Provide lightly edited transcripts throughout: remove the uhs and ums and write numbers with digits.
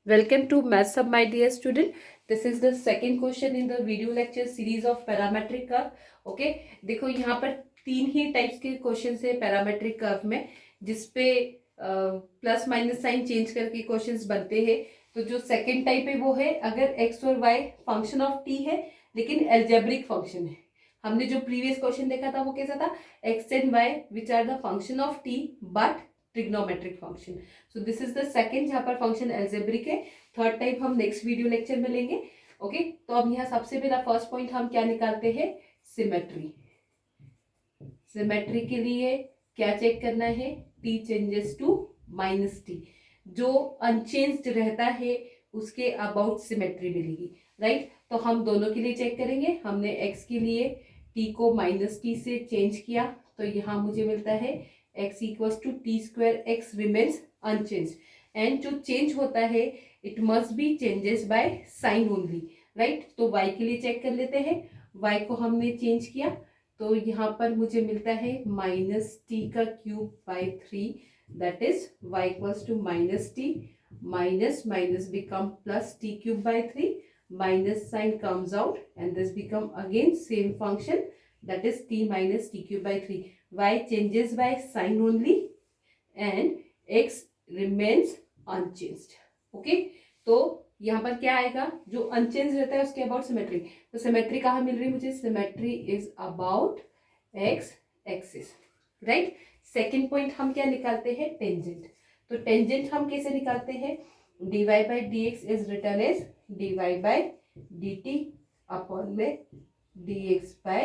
Welcome to Maths Hub, my dear student. This is the second question in the video lecture series of parametric curve. Okay, देखो यहाँ पर तीन ही types के question है parametric curve में, जिसपे plus minus sign change करके questions बनते हैं. तो जो सेकंड टाइप है वो है अगर x और y फंक्शन ऑफ t है लेकिन एल्जेब्रिक फंक्शन है. हमने जो प्रीवियस क्वेश्चन देखा था वो कैसा था, x and y which are the function of t but trigonometric function. So this is the second जहां पर फंक्शन एल्जेब्रिक है. थर्ड टाइप हम नेक्स्ट वीडियो लेक्चर में लेंगे. ओके तो अब यहाँ सबसे पहला फर्स्ट पॉइंट हम क्या निकालते हैं, सिमेट्री. सिमेट्री के लिए क्या चेक करना है, t changes to minus t. जो अनचेंज्ड रहता है उसके अबाउट सिमेट्री मिलेगी, राइट. तो हम दोनों के लिए चेक करेंगे. हमने x के लिए t को माइनस टी से चेंज किया तो यहाँ मुझे मिलता है x equals to t square, x remains unchanged. And जो चेंज होता है it must be changes by sign only, right. तो y के लिए चेक कर लेते हैं. y को हमने चेंज किया तो यहाँ पर मुझे मिलता है माइनस टी का cube by 3, that is y equals to minus t. Minus minus become plus t cube by 3, minus sign comes out and this become again same function, that is t minus t cube by 3. y changes by sign only and x remains unchanged. okay तो यहाँ पर क्या आएगा, जो unchange रहता है उसके about symmetry. तो सिमेट्री कहाँ मिल रही है मुझे, symmetry is about x axis, right. Second point हम क्या निकालते हैं, टेंजेंट. तो टेंजेंट हम कैसे निकालते हैं, dy by dx is written as dy by dt upon में dx by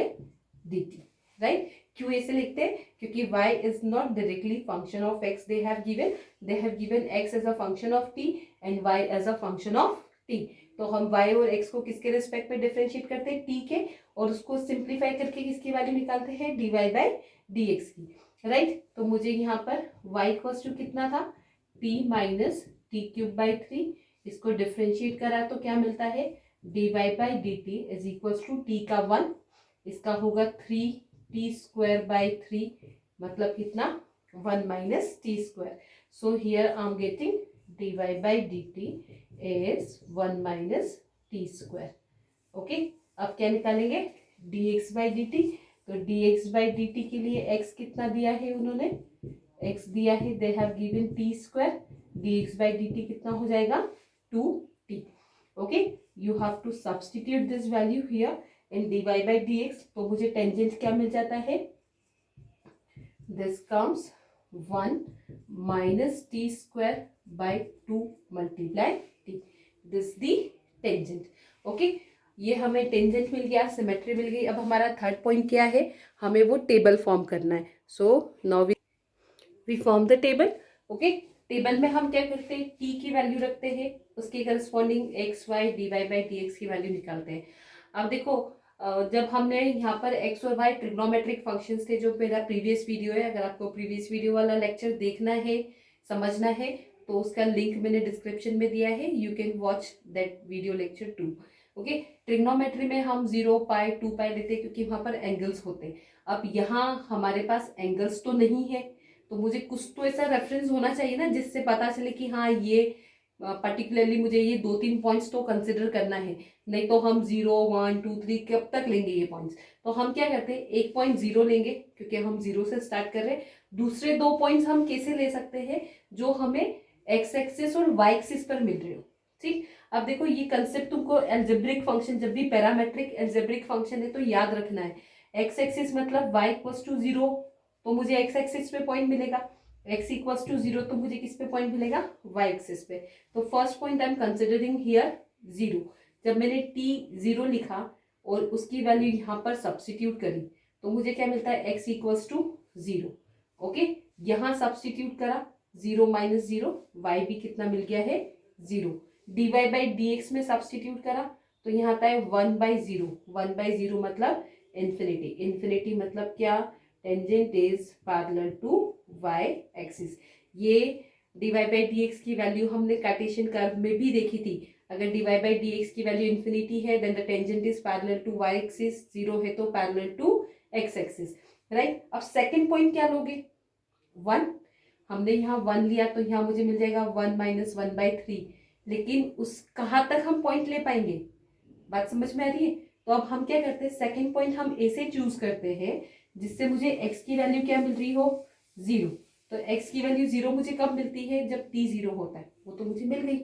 dt, राइट. क्यों ऐसे लिखते हैं, क्योंकि y is not directly function of x. they have given x as a function of t and y as a function of t. तो हम y और x को किसके रिस्पेक्ट में डिफरेंशिएट करते हैं, t के, और उसको सिंप्लीफाई करके किसकी वैल्यू निकालते हैं, dy by dx की, राइट. तो मुझे यहाँ पर y इक्वल्स टू कितना था, t minus t cube by 3. इसको डिफ्रेंशिएट करा तो क्या मिलता है, d Y by D T is equals to t का 1, इसका होगा 3t स्क्वायर बाई 3, मतलब कितना 1 minus T square. So here I am getting D Y by D T is 1 minus T square. Okay अब क्या निकालेंगे, D X by D T. तो D X by D T के लिए x कितना दिया है उन्होंने, x दिया है, they have given t square. dx by dt कितना हो जाएगा, 2t. Okay you have to substitute this value here in dy by dx. तो मुझे टेंजेंट क्या मिल जाता है, this comes 1 minus T square by 2 multiply T. This the tangent. Okay ये हमें टेंजेंट मिल गया, सिमेट्री मिल गई. अब हमारा थर्ड पॉइंट क्या है, हमें वो टेबल फॉर्म करना है. So now we form the table. Okay table में हम क्या करते हैं, t की वैल्यू रखते हैं, उसके corresponding x y dy by dx की वैल्यू निकालते हैं. अब देखो जब हमने यहाँ पर x और y ट्रिग्नोमेट्रिक फंक्शंस थे, जो मेरा प्रीवियस वीडियो है, अगर आपको प्रीवियस वीडियो वाला लेक्चर देखना है, समझना है, तो उसका लिंक मैंने डिस्क्रिप्शन में दिया है, you can watch that video lecture 2. Okay trigonometry में हम 0 पाई 2 पाई लेते हैं क्योंकि वहाँ पर एंगल्स होते हैं. अब यहाँ हमारे पास एंगल्स तो नहीं है, तो मुझे कुछ तो ऐसा रेफरेंस होना चाहिए ना जिससे पता चले कि हाँ ये पर्टिकुलरली मुझे ये 2-3 पॉइंट्स तो कंसिडर करना है. नहीं तो हम 0 1 2 3 कब तक लेंगे ये पॉइंट्स. तो हम क्या करते हैं, एक पॉइंट 0 लेंगे क्योंकि हम 0 से स्टार्ट कर रहे हैं. दूसरे 2 पॉइंट्स हम कैसे ले सकते हैं, जो हमें एक्स एक्सिस और वाई एक्सिस पर मिल रहे हो, ठीक. अब देखो ये कंसेप्ट तुमको एल्जेब्रिक फंक्शन, जब भी पैरामेट्रिक एल्जेब्रिक फंक्शन है तो याद रखना है. एक्स एक्सिस मतलब y इक्वल्स टू 0, तो मुझे एक्स एक्सिस पे पॉइंट मिलेगा. x इक्वल्स टू 0 तो मुझे किस पे पॉइंट मिलेगा, y एक्सिस पे. तो first point I am considering here 0. जब मैंने t 0 लिखा और उसकी वैल्यू यहाँ पर सब्स्टिट्यूट करी तो मुझे क्या मिलता है, x इक्वल्स टू 0. ओके यहाँ सब्स्टिट्यूट करा, 0 माइनस 0, y भी कितना मिल गया है 0. dy बाई डी एक्स में सब्स्टिट्यूट करा तो यहाँ आता है 1 बाई 0. 1 बाई 0 मतलब इन्फिनिटी. इन्फिनिटी मतलब क्या, tangent is parallel to y axis. ये dy बाई dx की वैल्यू हमने कार्टेशियन कर्व में भी देखी थी. अगर dy बाई dx की वैल्यू इन्फिनिटी है then the tangent is parallel to y axis, 0 है तो parallel to x axis, right. अब सेकंड पॉइंट क्या लोगे, 1. हमने यहाँ 1 लिया तो यहाँ मुझे मिल जाएगा 1 माइनस 1 बाई 3, लेकिन उस कहाँ तक हम पॉइंट ले पाएंगे, बात समझ में आ रही है। तो अब हम क्या करते हैं, सेकंड पॉइंट हम ए से चूज करते हैं जिससे मुझे एक्स की वैल्यू क्या मिल रही हो, 0। तो एक्स की वैल्यू 0 मुझे कब मिलती है, जब टी 0 होता है, वो तो मुझे मिल गई।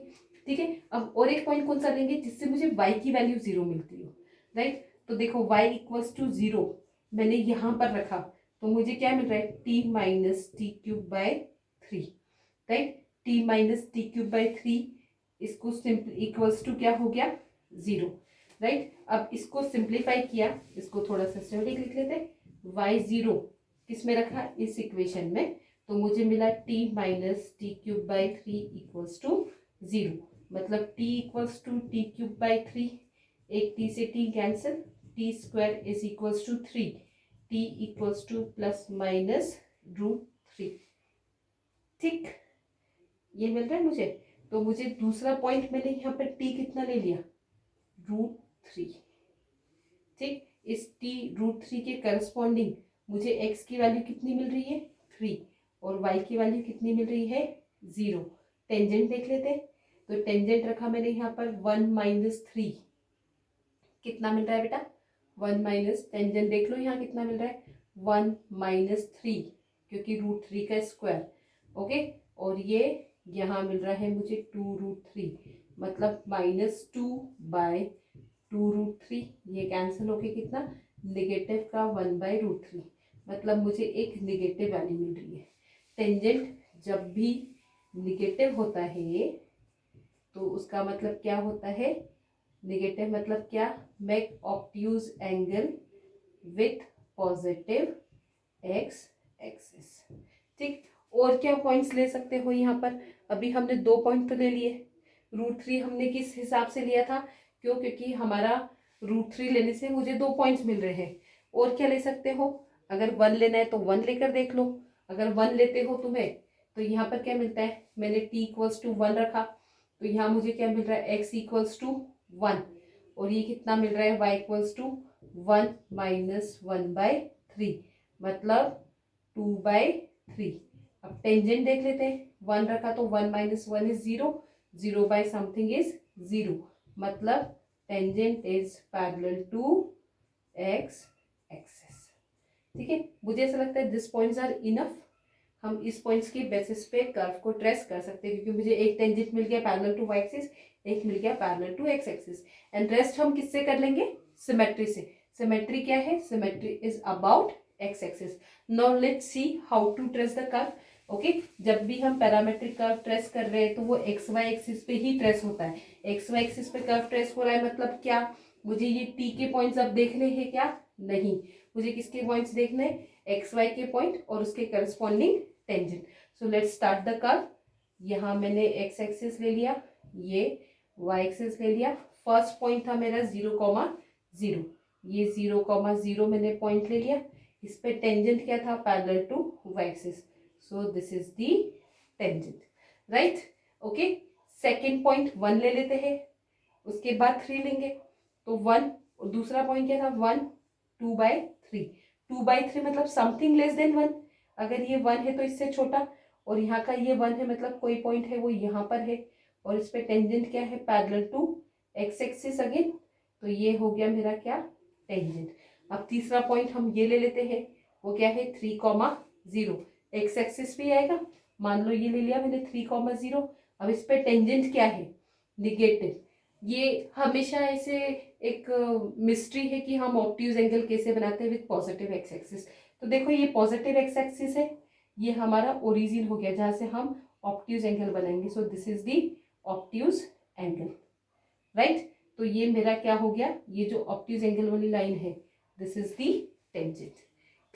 ठीक है, अब और एक पॉइंट कौन सा लेंगे जिससे मुझे वाई की वैल्यू 0 मिलती हो, राइट। तो देखो y इक्वल्स टू 0 मैंने यहाँ पर रखा, तो मुझे क्या मिल रहा है, t minus t cube by 3, right. t minus t cube by 3 इसको सिंपल इक्वल्स टू क्या हो गया, 0, राइट। अब इसको सिंप्लीफाई किया, इसको थोड़ा सा सिस्टमेटिक लिख लेते हैं। y0 किस में रखा, इस इक्वेशन में, तो मुझे मिला t minus t cube by 3 equals to 0। मतलब t equals to t cube by 3, एक t से t cancel, t square is equals to 3, t equals to plus minus √3। ठीक, ये मिल रहा है मुझे। तो मुझे दूसरा पॉइंट मैंने यहाँ पर t कितना ले लिया, √3। ठीक, इस t√3 के करस्पॉन्डिंग मुझे x की वैल्यू कितनी मिल रही है, 3, और y की वैल्यू कितनी मिल रही है, 0। टेंजेंट देख लेते हैं, तो टेंजेंट रखा मैंने यहाँ पर 1 माइनस 3, कितना मिल रहा है बेटा, 1 माइनस, टेंजेंट देख लो यहाँ कितना मिल रहा है, 1 माइनस 3, क्योंकि √3 का स्क्वायर, ओके। और ये यहाँ मिल रहा है मुझे 2√3, मतलब -2 बाय 2√3, ये कैंसिल होके कितना, नेगेटिव का 1/√3, मतलब मुझे एक नेगेटिव वैल्यू मिल रही है। टेंजेंट जब भी नेगेटिव होता है तो उसका मतलब क्या होता है, नेगेटिव मतलब क्या, make obtuse angle with positive x axis. ठीक, और क्या पॉइंट्स ले सकते हो यहाँ पर, अभी हमने 2 पॉइंट तो ले लिए। √3 हमने किस हिसाब से लिया था, क्यों, क्योंकि हमारा √3 लेने से मुझे 2 पॉइंट्स मिल रहे हैं। और क्या ले सकते हो, अगर 1 लेना है तो 1 लेकर देख लो। अगर 1 लेते हो तुम्हें, तो यहाँ पर क्या मिलता है, मैंने t इक्वल्स टू 1 रखा, तो यहाँ मुझे क्या मिल रहा है, x इक्वल्स टू 1, और ये कितना मिल रहा है, y इक्वल्स टू 1 माइनस 1/3, मतलब 2/3। अब टेंजेंट देख लेते हैं, 1 रखा तो 1 minus 1 is 0, 0 by something is 0, मतलब tangent is parallel to x axis. ठीक है, मुझे ऐसा लगता है दिस पॉइंट्स आर इनफ। हम इस पॉइंट्स के बेसिस पे कर्व को ट्रेस कर सकते हैं, क्योंकि मुझे एक टेंजेंट मिल गया पैरेलल टू वाई एक्सिस, एक मिल गया parallel to x axis, and rest हम किससे कर लेंगे, सिमेट्री से। सिमेट्री क्या है, symmetry is about x axis. Now let's see how to trace the curve. Okay, जब भी हम पैरामेट्रिक कर्व ट्रेस कर रहे हैं तो वो एक्स वाई एक्सिस पे ही ट्रेस होता है। एक्स वाई एक्सिस पे कर्व ट्रेस हो रहा है, मतलब क्या, मुझे ये टी के पॉइंट्स अब देखने हैं क्या, नहीं, मुझे किसके पॉइंट्स देखने हैं, एक्स वाई के पॉइंट और उसके corresponding tangent. So let's start the curve. यहाँ मैंने एक्स एक्सिस ले लिया, ये वाई एक्सिस ले लिया। फर्स्ट पॉइंट था मेरा 0,0, ये 0,0 मैंने पॉइंट ले लिया। इस पे टेंजेंट क्या था, parallel to y axis, so this is the tangent, right. Okay, second point 1 ले लेते हैं, उसके बाद 3 लेंगे, तो 1, दूसरा पॉइंट क्या था 1, 2/3, 2/3 मतलब समथिंग लेस देन 1। अगर ये 1 है तो इससे छोटा, और यहाँ का ये 1 है, मतलब कोई पॉइंट है वो यहाँ पर है, और इस पे टेंजेंट क्या है, parallel to x axis again, तो ये हो गया मेरा क्या, टेंजेंट। अब तीसरा पॉइंट हम ये ले लेते हैं, वो क्या है 3,0, एक्स एक्सिस भी आएगा, मान लो ये ले लिया मैंने 3,0। अब इस पे टेंजेंट क्या है, निगेटिव। ये हमेशा ऐसे एक मिस्ट्री है कि हम ऑब्ट्यूज एंगल कैसे बनाते हैं विद पॉजिटिव एक्स एक्सिस। तो देखो ये पॉजिटिव एक्स एक्सिस है, ये हमारा ओरिजिन हो गया जहाँ से हम ऑब्ट्यूज एंगल बनाएंगे। सो this is the obtuse angle, right. तो ये मेरा क्या हो गया, ये जो ऑब्ट्यूज एंगल वाली लाइन है, this is the tangent.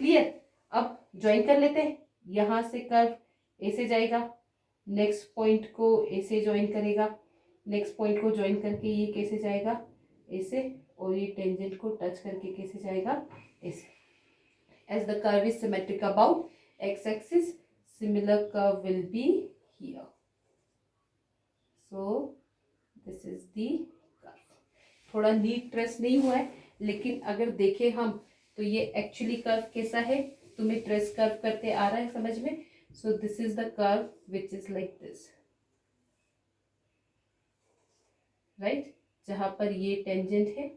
Clear, अब ज्वाइन कर लेते हैं। यहाँ से कर्व ए से जाएगा, नेक्स्ट पॉइंट को ए से ज्वाइन करेगा, नेक्स्ट पॉइंट को ज्वाइन करके ये कैसे जाएगा, ए से, और ये टेंजेंट को टच करके कैसे जाएगा, ऐसे। As the curve is symmetric about x-axis, similar curve will be here. So this is the curve. थोड़ा नीट ट्रेस नहीं हुआ है, लेकिन अगर देखें हम तो ये एक्चुअली कर्व कैसा है, तुम्हें ट्रेस कर्व करते आ रहा है समझ में। So this is the curve which is like this. Right, जहाँ पर ये टेंजेंट है,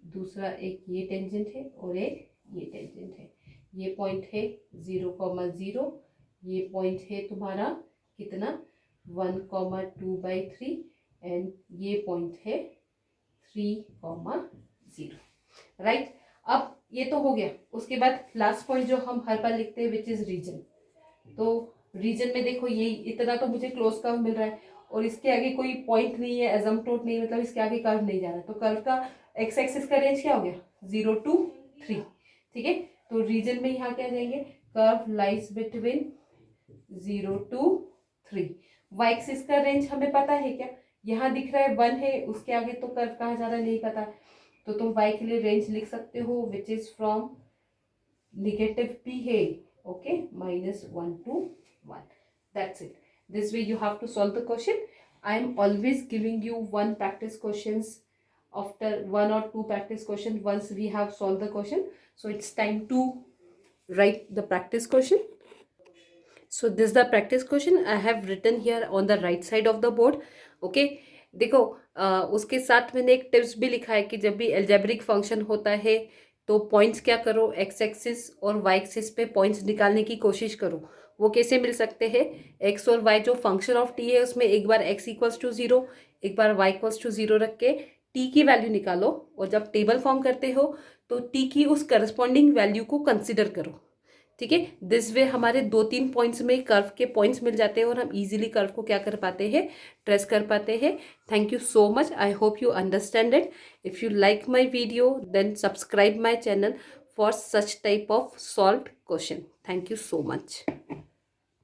दूसरा एक ये टेंजेंट है और एक ये टेंजेंट है। ये पॉइंट है 0,0, ये पॉइंट है तुम्हारा कितना 1,2/3 एंड ये पॉइंट है 3,0, राइट। अब ये तो हो गया। उसके बाद लास्ट पॉइंट जो हम हर बार लिखते हैं विच इज रीजन। तो रीजन में देखो ये इतना तो मुझे क्लोज कर्व मिल रहा है और इसके आगे कोई पॉइंट नहीं है, एजम्पटोट नहीं, मतलब इसके आगे कर्व नहीं जा रहा है। तो कर्व का एक्स एक्सिस का रेंज क्या हो गया 0 to 3, ठीक है। तो रीजन में यहाँ क्या जाएंगे, curve lies between 0 to 3। Y axis का रेंज हमें पता है क्या, यहाँ दिख रहा है 1 है, उसके आगे तो कर्व कहाँ जा रहा है नहीं पता। तो तुम वाई के लिए रेंज लिख सकते हो which is from negative p है, okay, -1 to 1. That's it. This way you have to solve the question. I am always giving you one practice questions after 1 or 2 practice questions once we have solved the question. So it's time to write the practice question. So this is the practice question I have written here on the right side of the board. Okay, देखो उसके साथ मैंने एक tips भी लिखा है कि जब भी एल्जेब्रिक फंक्शन होता है तो पॉइंट्स क्या करो, एक्स एक्सिस और वाई एक्सिस पे पॉइंट्स निकालने की कोशिश करो। वो कैसे मिल सकते हैं, एक्स और वाई जो फंक्शन ऑफ टी है उसमें एक बार एक्स इक्वल्स टू 0, एक बार वाई इक्वल्स टू 0 रख के टी की वैल्यू निकालो और जब टेबल फॉर्म करते हो तो टी की उस करस्पॉन्डिंग वैल्यू को कंसिडर करो, ठीक है। दिस वे हमारे 2-3 पॉइंट्स में कर्व के पॉइंट्स मिल जाते हैं और हम इजीली कर्व को क्या कर पाते हैं, ट्रेस कर पाते हैं। Thank you so much, I hope you understand it. If you like my video then subscribe my channel for such type of solved question. Thank you so much.